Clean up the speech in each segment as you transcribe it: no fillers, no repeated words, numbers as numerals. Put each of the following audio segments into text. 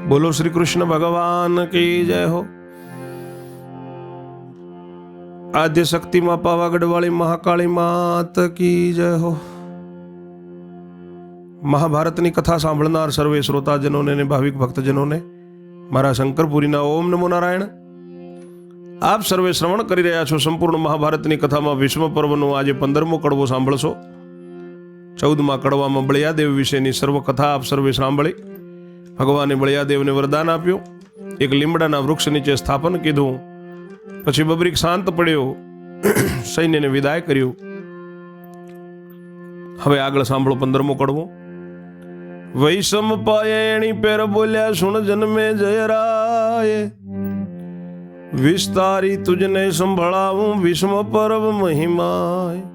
बोलो श्री कृष्ण भगवान की जय हो। आद्य शक्ति मां पावागढ़ वाली महाकाली मात की जय हो। महाभारतनी कथा सांभळनार सर्वे श्रोताजनों ने भाविक भक्तजनों ने मारा शंकरपुरीना ओम नमो नारायण। आप सर्वे श्रवण करी रह्या छो संपूर्ण महाभारतनी कथामां भीष्म पर्वनो आज 15मो कड़वो सांभळशो। 14मा कड़वामां बळियादेव विशेनी सर्व कथा आप सर्वे सांभळी। भगवाने बळियादेवने वरदान आप्युं, एक લીમડાના વૃક્ષ નીચે સ્થાપન કીધું, પછી બબરીક શાંત પડ્યો, સૈન્યને વિદાય કર્યું। હવે આગળ સાંભળો 15મો કડવો। વૈષમ પાયેણી પેર બોલ્યા સુણ જન્મે જયરાય, વિસ્તારી તુજને સંભળાવું ભીષ્મ પર્વ મહિમાય।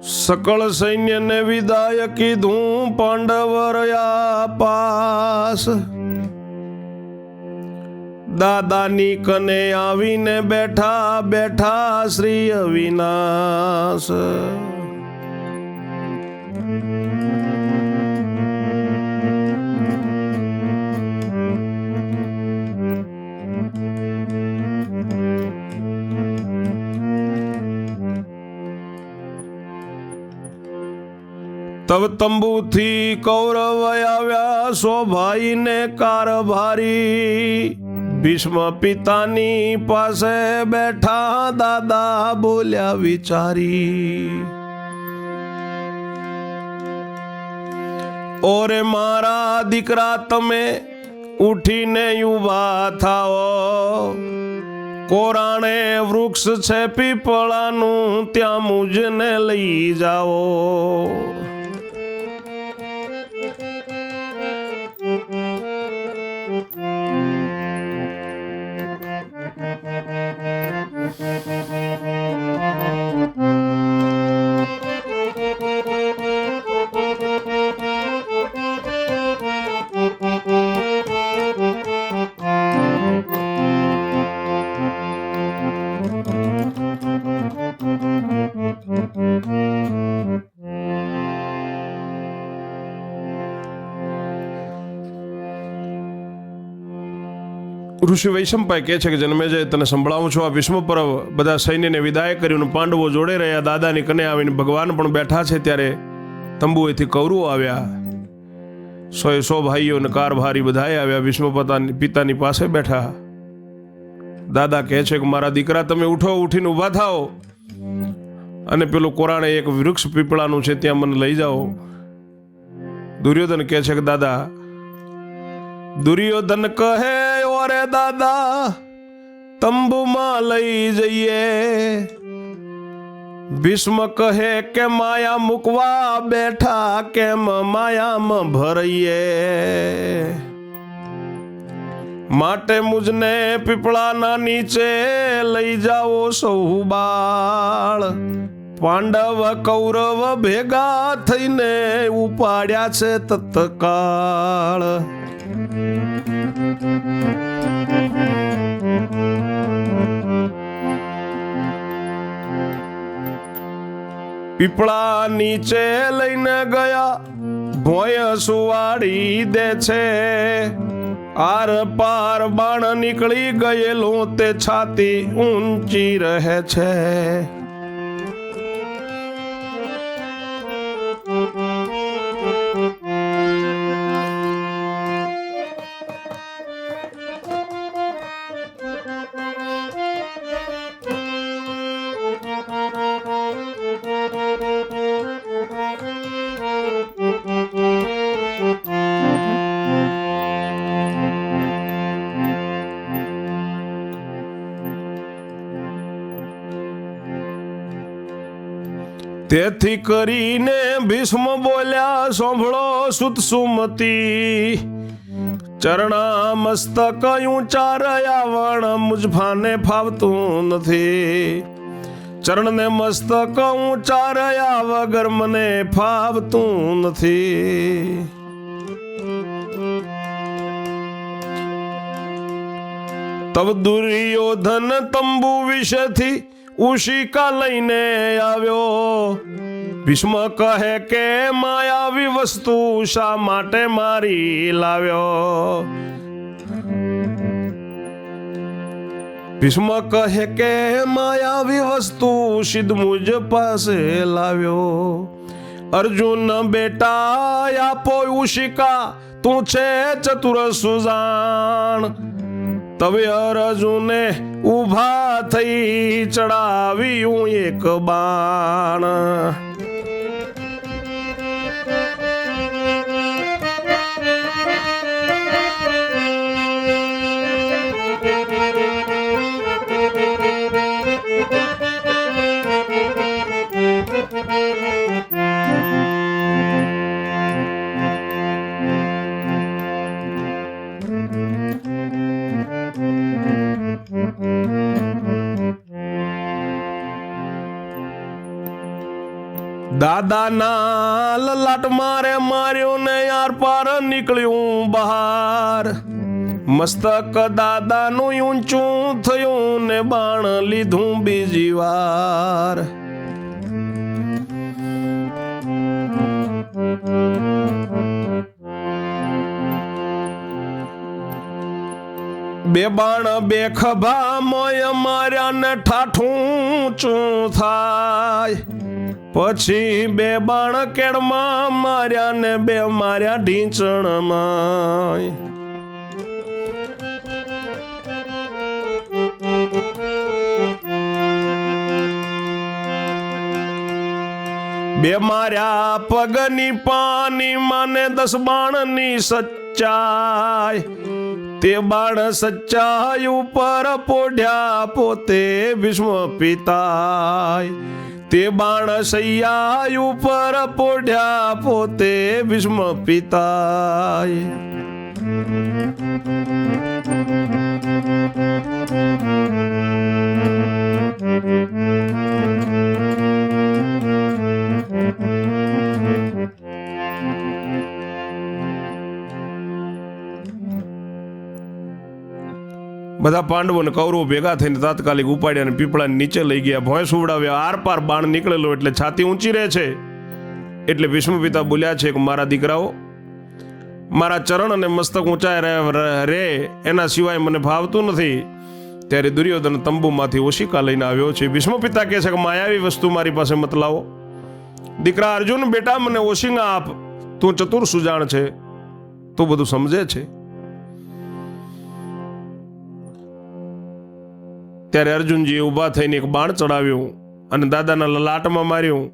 सकल सैन्य ने विदाय कीधूं पांडवरया पास, दादानी कने आवीने बैठा बैठा श्री अविनाश। तब तंबू थी कौरव आव्या, सो भाई ने कारभारी, भीष्म पितानी पासे बैठा, दादा बोल्या विचारी। ओरे मारा दीकरा तमे उठीने युवा थाओ, कोराणे वृक्ष छे पीपळानु, त्या मुझने लई जाओ। ઋષિ વૈશંપાય કહે છે કે જન્મેજય તને સંભળાવું છું, આ ભીષ્મ પર્વ બધા સૈન્યને વિદાય કર્યું, પાંડવો જોડે રહ્યા, દાદાની કને આવીને ભગવાન પણ બેઠા છે, ત્યારે તંબુએથી કૌરવો આવ્યા, 100 ભાઈઓ ને કારભારી બધાએ આવ્યા, ભીષ્મ પિતાની પાસે બેઠા। દાદા કહે છે કે મારા દીકરા તમે ઉઠો, ઉઠીને ઊભા થાઓ અને પેલું કોરાણે એક વૃક્ષ પીપળાનું છે ત્યાં મને લઈ જાઓ। દુર્યોધન કહે છે કે દાદા, दुर्योधन कहे ओरे दादा तंबू मां लई जइए, भीष्म कहे के माया मुकवा बैठा, के माया में भरइए, माटे मुझने पीपळा ना नीचे लई जाओ सौ बाळ। पांडव कौरव भेगा थईने उपाड्या छे तत्काळ। पीपळा नीचे लईने गया, भोय सुवाड़ी दे छे, आर पार बाण निकली गયેલું તે છાતી ઊંચી રહે છે। તેથી કરીને ભીષ્મ બોલ્યા સાંભળો સુત સુમતી, ચરણા મસ્તક ઊંચા રહ્યા વણ મુજ ભાને ફાવતું નથી। ચરણ ને મસ્તક ઊંચા રહ્યા વગર મને ફાવતું નથી। तब दुर्योधन तंबू विषेथी उशिका लईने આવ્યો, ભીષ્મ કહે કે માયાવી વસ્તુ શા માટે મારી લાવ્યો. ભીષ્મ કહે કે માયાવી વસ્તુ સિદ્ધ મુજ પાસે લાવ્યો. અર્જુન બેટા આપો ઉશિકા તું છે ચતુર સુજાણ. તવે અર્જુને ઊભા થઈ ચડાવ્યું એક બાણ. દાદાના લલાટ મારે માર્યો ને યાર પાર નીકળ્યું બહાર. મસ્તક દાદાનું ઊંચું થયું ને બાણ લીધું બીજી વાર. બે બાણ બે ખભા મોય માર્યા ને ઠાઠું ઊંચું થાય. પછી બે બાણ કેડમાં માર્યા ને બે માર્યા ઢીંચણમાં. બે માર્યા પગની પાની માને 10 બાણની સચ્ચાઈ. તે બાણ સચ્ચાઈ ઉપર પોઢ્યા પોતે ભીષ્મ પિતાય. તે બાણ સૈયા ઉપર પોઢ્યા પોતે ભીષ્મ પિતાય. બધા પાંડવો અને કૌરવો ભેગા થઈને તાત્કાલિક ઉપાડ્યા અને પીપળાની નીચે લઈ ગયા. ભોંય સુવડાવ્યા. આર પાર બાણ નીકળેલો એટલે છાતી ઊંચી રહે છે. એટલે ભીષ્મ પિતા બોલ્યા છે કે મારા દીકરાઓ, મારા ચરણ અને મસ્તક ઊંચાઈ રે એના સિવાય મને ભાવતું નથી. ત્યારે દુર્યોધન તંબુમાંથી ઓશિકા લઈને આવ્યો છે. ભીષ્મ પિતા કહે છે કે માયાવી વસ્તુ મારી પાસે મત લાવો. દીકરા અર્જુન બેટા મને ઓશિકા આપ. તું ચતુર સુજાણ છે, તું બધું સમજે છે. ત્યારે અર્જુનજીએ ઊભા થઈને એક બાણ ચડાવ્યું અને દાદાના લલાટમાં માર્યું.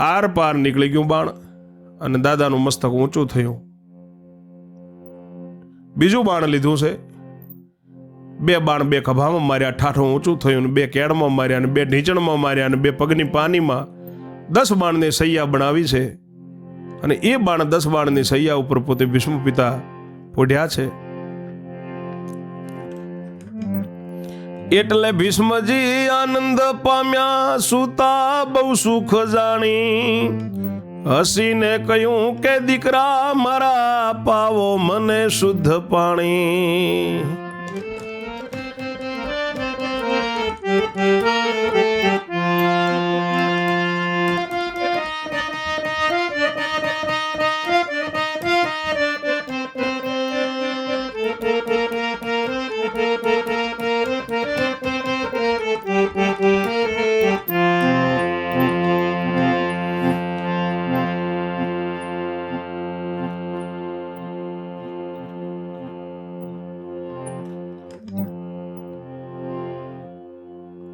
આર પાર નીકળી ગયું બાણ અને દાદાનું મસ્તક ઊંચું થયું. બીજું બાણ લીધું છે. બે બાણ બે ખભામાં માર્યા, ઠાઠું ઊંચું થયું. 2 કેડમાં માર્યા અને 2 ઢીંચણમાં માર્યા અને 2 પગની પાનીમાં 10 બાણની સૈયા બનાવી છે. અને એ બાણ 10 બાણની સૈયા ઉપર પોતે ભીષ્મ પિતા પોઢ્યા છે. એટલે ભીષ્મજી આનંદ પામ્યા, સુતા બહુ સુખ જાણી. હસીને કહ્યું કે દીકરા મારા પાવો મને શુદ્ધ પાણી.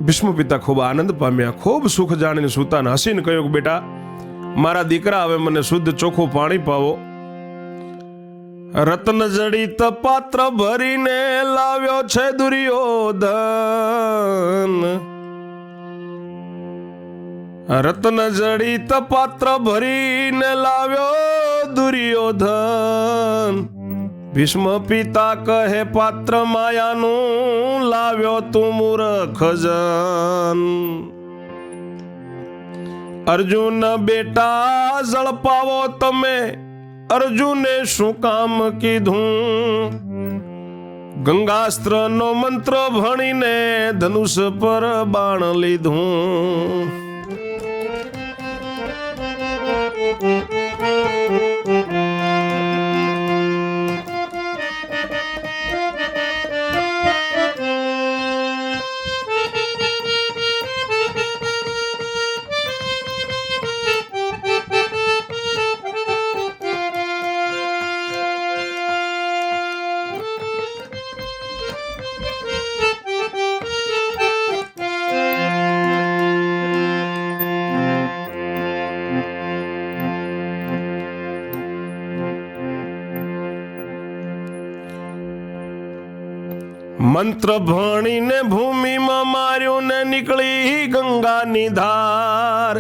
ભીષ્મ પિતા ખૂબ આનંદ પામ્યા, ખૂબ સુખ જાણીને સુતાને હસીને કહ્યું કે બેટા મારા દીકરા હવે મને શુદ્ધ ચોખ્ખું પાણી પાવો. રત્ન જડિત પાત્ર ભરીને લાવ્યો છે દુર્યોધન. રત્ન જડિત પાત્ર ભરીને લાવ્યો દુર્યોધન. ભીષ્મ પિતા કહે પાત્ર માયાનું લાવ્યો તું મૂર્ખ જન. અર્જુન બેટા ઝડપાવો તમે, અર્જુને શું કામ કીધું. ગંગાસ્ત્રનો મંત્ર ભણીને ધનુષ પર બાણ લીધું. મંત્ર ભણીને ભૂમિમાં માર્યું ને નીકળી ગંગાની ધાર,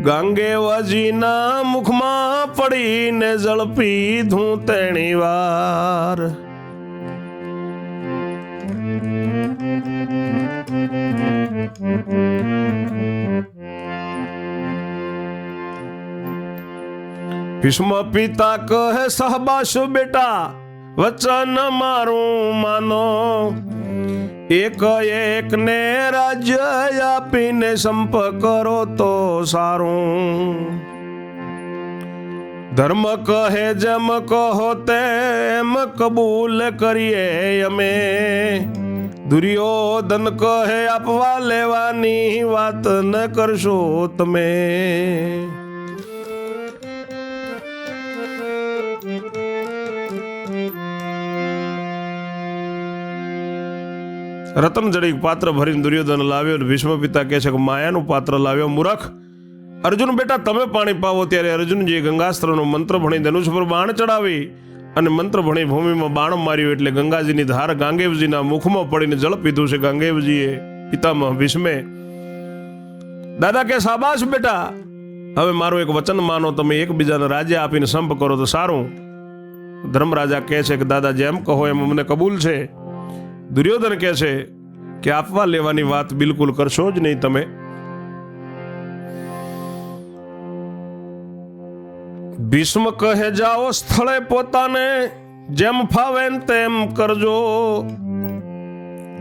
ગાંગેવજીના મુખમાં પડીને જળ પીધું તેણી વાર. ભીષ્મ પિતા કહે સહબાશ બેટા વચન મારું માનો, એક એક ને રાજ્ય આપીને સંપ કરો તો સારું. ધર્મ કહે જેમ કહો તેમ કબૂલ કરીએ અમે, દુર્યોધન કહે આપવા લેવાની વાત ન કરશો તમે. રતન જડી પાત્ર ભરીને દુર્યોધન લાવ્યો. ભીષ્મ પિતા કહે છે કે માયાનું પાત્ર લાવ્યો મૂરખ. અર્જુન બેટા તમે પાણી પાવો. ત્યારે અર્જુનજીએ ગંગાસ્ત્રનો મંત્ર ભણી ધનુષ પર બાણ ચડાવી અને મંત્ર ભણી ભૂમિમાં બાણ માર્યું એટલે ગંગાજીની ધાર ગાંગેવજીના મુખમાં પડીને જળ પીધું છે. ગાંગેવજીએ પિતામહ ભીષ્મે દાદા કે શાબાશ બેટા, હવે મારું એક વચન માનો, તમે એકબીજાને રાજ્ય આપીને સંપ કરો તો સારું. ધર્મરાજા કહે છે કે દાદા જેમ કહો એમ અમને કબૂલ છે. દુર્યોધન કહે છે કે આપવા લેવાની વાત બિલકુલ કરશો જ નહીં તમે. ભીષ્મ કહે જાઓ સ્થળે પોતાને જેમ ફાવે તેમ કરજો,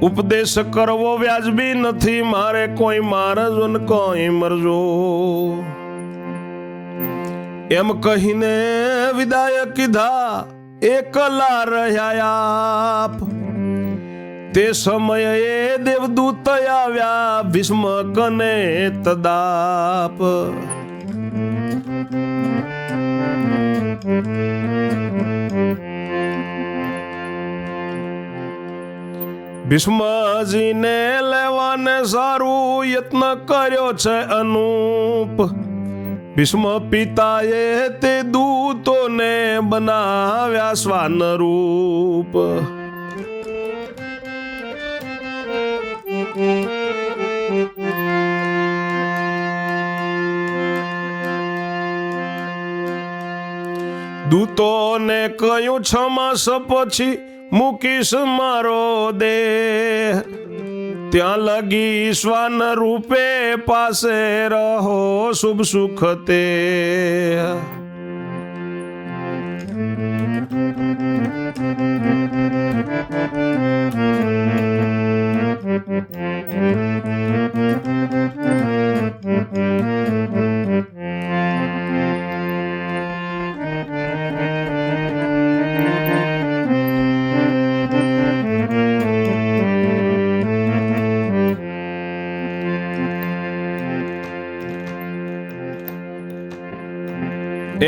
ઉપદેશ કરવો વ્યાજબી નથી, મારે કોઈ મારજો ને કોઈ મરજો. એમ કહીને વિદાય કીધા એકલા રહ્યા આપ. તે સમયે દેવદૂત આવ્યા ભીષ્મ કને તદાપ. ભીષ્મજીને લેવાને સારું યત્ન કર્યો છે અનુપ. ભીષ્મ પિતાએ તે દૂતોને બનાવ્યા સ્વાનરૂપ. દૂતોને કહ્યું 6 માસ પછી મૂકીશ મારો દેહ, ત્યાં લગી શ્વાન રૂપે પાસે રહો શુભ સુખ તે.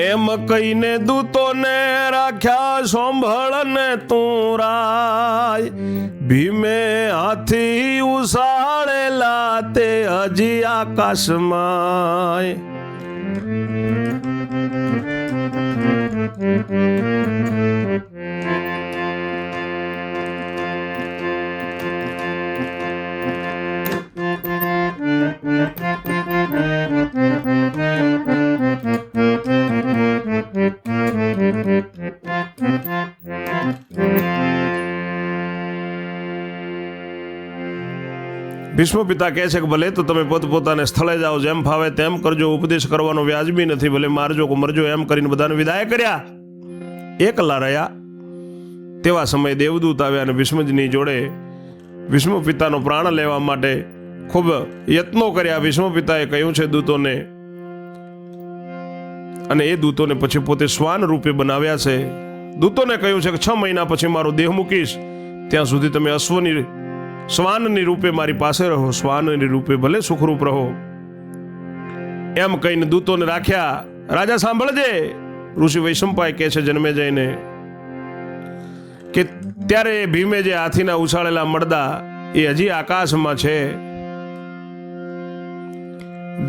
એમ કહીને દૂતોને રાખ્યા સંભળ ને તું રાય. ભીમે હાથી ઉસાળેલા તે હજી આકાશમાં. ભીષ્મ પિતા કહે છે કે ભલે તો તમે પોતપોતાને સ્થળે જાઓ, જેમ ફાવે તેમ કરજો, ઉપદેશ કરવાનો વ્યાજબી નથી, ભલે મારજો કે મરજો. એમ કરીને બધાને વિદાય કર્યા. એકલા રહ્યા. તેવા સમયે દેવદૂત આવ્યા અને ભીષ્મજીની જોડે ભીષ્મ પિતાનો પ્રાણ લેવા માટે ખૂબ યત્નો કર્યા. ભીષ્મ પિતાએ કહ્યું છે દૂતોને અને એ દૂતોને પછી પોતે શ્વાન રૂપે બનાવ્યા છે. દૂતોને કહ્યું છે કે 6 મહિના પછી મારો દેહ મૂકીશ, ત્યાં સુધી તમે શ્વાનની રૂપે મારી પાસે રહો, શ્વાનની રૂપે ભલે સુખરૂપ રહો. એમ કહીને દૂતોને રાખ્યા. રાજા સાંભળજે, ઋષિ વૈશંપાય કહે છે જન્મેજયને કે ત્યારે ભીમે જે હાથીના ઉછાળેલા મળદા એ હજી આકાશમાં છે.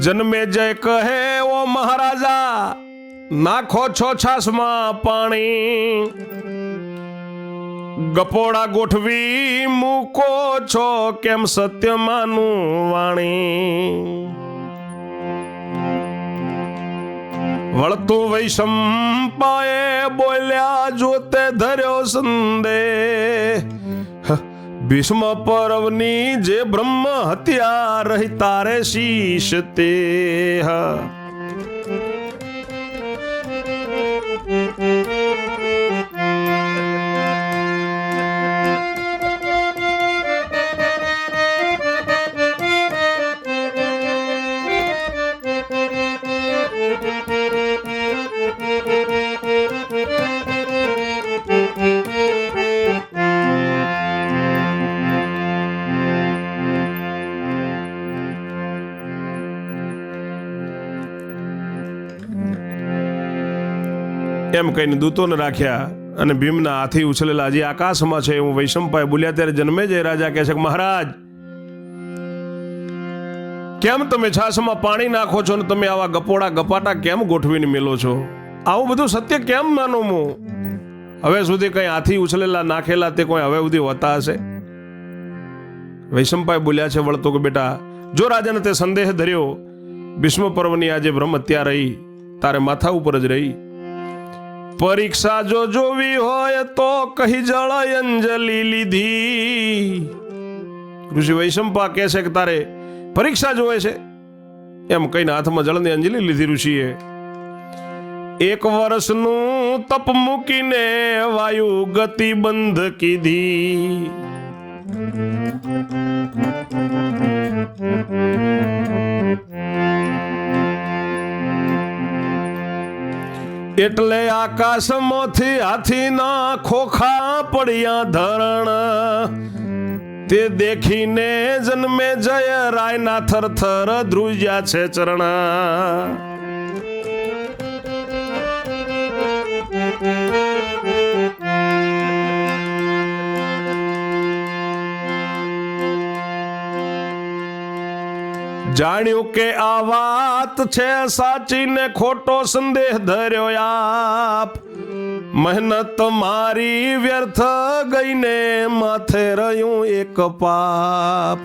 જન્મેજય કહે, ઓ મહારાજા, નાખો છો છાસમાં પાણી, ગપોડા ગોઠવી મૂકો છો કેમ સત્યમાનું વાણી. વળતું વૈશંપાએ બોલ્યા જોતે ધર્યો સંદેહ, ભીષ્મ પર્વની જે બ્રહ્મ હત્યા રહી તારે શીશ તે. એમ કહીને દૂતોને રાખ્યા અને ભીમના હાથી ઉછલેલા હજી આકાશમાં છે એવું વૈશંપાય બોલ્યા. ત્યારે જન્મેજય રાજા કહે છે કે મહારાજ, કેમ તમે છાસમાં પાણી નાખો છો ને તમે આવા ગપોડા ગપાટા કેમ ગોઠવીને મેલો છો? આવું બધું સત્ય કેમ માનું હું? હવે સુધી કઈ હાથી ઉછલેલા નાખેલા તે કોઈ હવે સુધી હોતા હશે? વૈશંપાય બોલ્યા છે વળતો કે બેટા, જો રાજાને તે સંદેહ ધર્યો, ભીષ્મ પર્વની આજે બ્રહ્મ હત્યા રહી તારે માથા ઉપર જ રહી. પરીક્ષા જો જોવી હોય તો કહી જળ અંજલિ લીધી. ઋષિ વૈશંપા કહે છે કે તારે પરીક્ષા જોવે છે? એમ કહીને હાથમાં જળની અંજલિ લીધી ઋષિએ. 1 વર્ષનું તપ મૂકીને વાયુ ગતિ બંધ કીધી. એટલે આકાશમાંથી હાથીના ખોખા પડ્યા ધરણ, તે દેખીને જન્મેજય રાયના થરથર ધ્રુજ્યા છે ચરણ. જાણ્યું કે આ વાત છે સાચી ને ખોટો સંદેહ ધર્યો આપ, મહેનત મારી વ્યર્થ ગઈને માથે રહ્યું એક પાપ.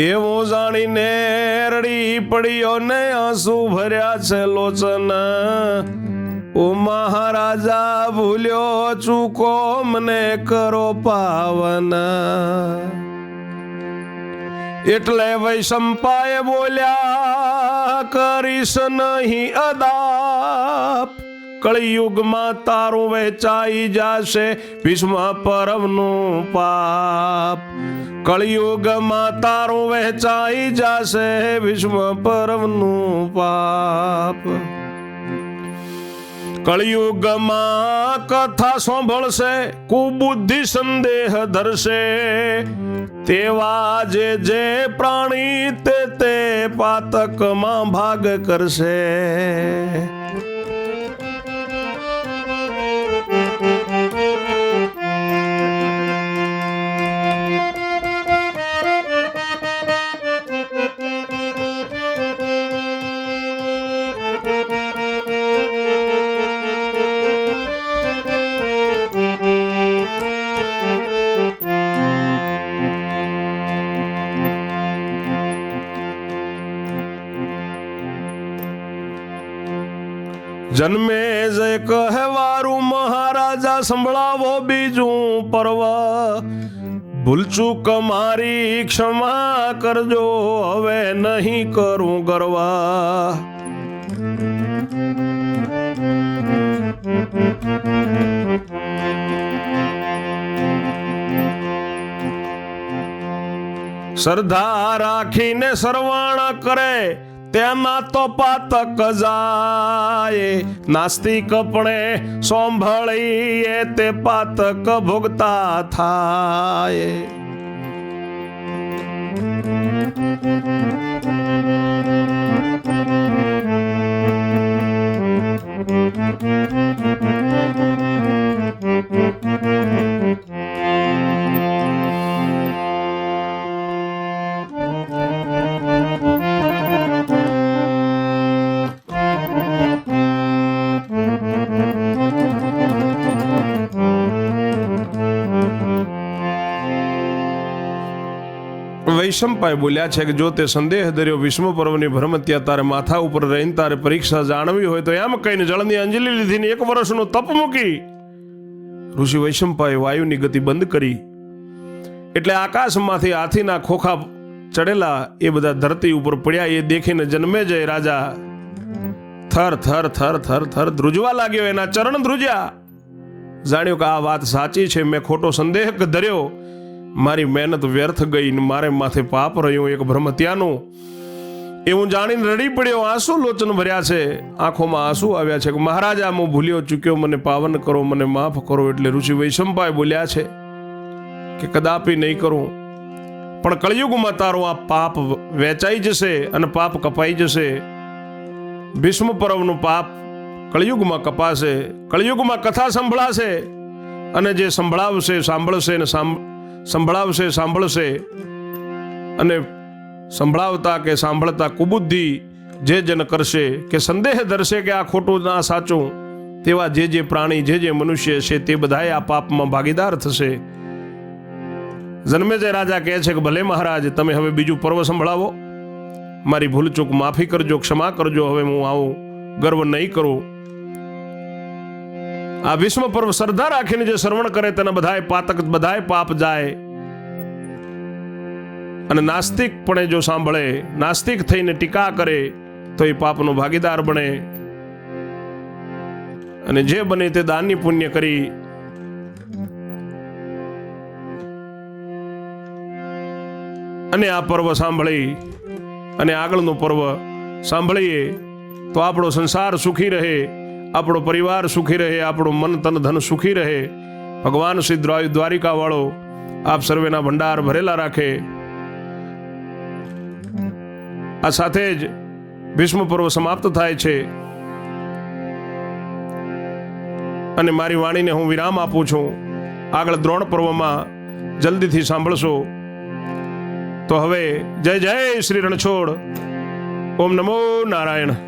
એવું જાણીને રડી પડ્યો ને આંસુ ભર્યા છે લોચન, ઓ મહારાજા ભૂલ્યો ચૂકો મને કરો પાવન. એટલે વૈશંપાએ બોલ્યા કરીશ નહીં અદાપ, કળિયુગમાં તારું વહેંચાઈ જશે ભીષ્મ પર્વનું પાપ. કળિયુગમાં તારું વહેંચાઈ જશે ભીષ્મ પર્વનું પાપ. કળિયુગમાં કથા સાંભળશે કુબુદ્ધિ સંદેહ ધરશે, તેવા જે પ્રાણી તે પાતકમાં ભાગ કરશે. જન્મેજય કહેવારું મહારાજા સંભળાવો બીજું પર્વ, ભૂલચૂક મારી ક્ષમા કરજો હવે નહીં કરું ગર્વ. શ્રદ્ધા રાખીને શ્રવણ કરે તેના તો પાતક જાય, નાસ્તિક પણ સાંભળીએ તે પાતક ભોગતા થાય. વૈશંપાય બોલ્યા છે કે જો તે સંદેહ ધર્યો વિષ્ણુ પર્વની ભ્રમત્યા તારે માથા ઉપર રહીને તારે પરીક્ષા જાણવી હોય તો એમ કહીને જળની અંજલિ લીધીને 1 વર્ષનું તપ મૂકી ઋષિ વૈશંપાએ વાયુની ગતિ બંધ કરી. એટલે આકાશમાંથી હાથીના ખોખા ચડેલા એ બધા ધરતી ઉપર પડ્યા. એ દેખીને જન્મેજય રાજા થર થર થર થર થર ધ્રુજવા લાગ્યો. એના ચરણ ધ્રુજ્યા. જાણ્યો કે આ વાત સાચી છે, મેં ખોટો સંદેહ ધર્યો, મારી મહેનત વ્યર્થ ગઈ, મારે માથે પાપ રહ્યું એક ભ્રમત્યાનું. એવું જાણીને રડી પડ્યો. આંસુ લોચન ભર્યા છે, આંખોમાં આંસુ આવ્યા છે કે મહારાજ આ હું ભૂલ્યો ચૂક્યો, મને પાવન કરો, મને માફ કરો. એટલે ઋષિ વૈશંપાય બોલ્યા છે કે કદાપી નહીં કરું, પણ કળિયુગમાં તારો આ પાપ વેચાઈ જશે અને પાપ કપાઈ જશે. ભીષ્મ પર્વનું પાપ કળિયુગમાં કપાશે, કળિયુગમાં કથા સંભળાશે અને જે સંભળાવશે સાંભળશે ને સંભળાવશે સાંભળશે અને સંભળાવતા કે સાંભળતા કુબુદ્ધિ જે જન કરશે કે સંદેહ ધરશે કે આ ખોટું ના સાચું, તેવા જે પ્રાણી જે મનુષ્ય છે તે બધાએ આ પાપમાં ભાગીદાર થશે. જન્મેજય રાજા કહે છે કે ભલે મહારાજ, તમે હવે બીજું પર્વ સંભળાવો, મારી ભૂલ ચૂક માફી કરજો, ક્ષમા કરજો, હવે હું આવું ગર્વ નહીં કરું. આ વિશ્વ પર્વ શ્રદ્ધા રાખીને જે શ્રવણ કરે તેના બધાય પાપ જાય. અને નાસ્તિક પણ જો સાંભળે, નાસ્તિક થઈને ટીકા કરે તો એ પાપનો ભાગીદાર બને. અને જે બને તે દાનની પુણ્ય કરી અને આ પર્વ સાંભળી અને આગળનું પર્વ સાંભળીએ તો આપણો સંસાર સુખી રહે, આપણો પરિવાર સુખી રહે, આપણું મન તન ધન સુખી રહે. ભગવાન શ્રી દ્વારિકા વાળો આપ સર્વેના ભંડાર ભરેલા રાખે. આ સાથે જ ભીષ્મ પર્વ સમાપ્ત થાય છે અને મારી વાણીને હું વિરામ આપું છું. આગળ દ્રોણ પર્વમાં જલ્દીથી સાંભળશો. તો હવે જય જય શ્રી રણછોડ. ઓમ નમો નારાયણ.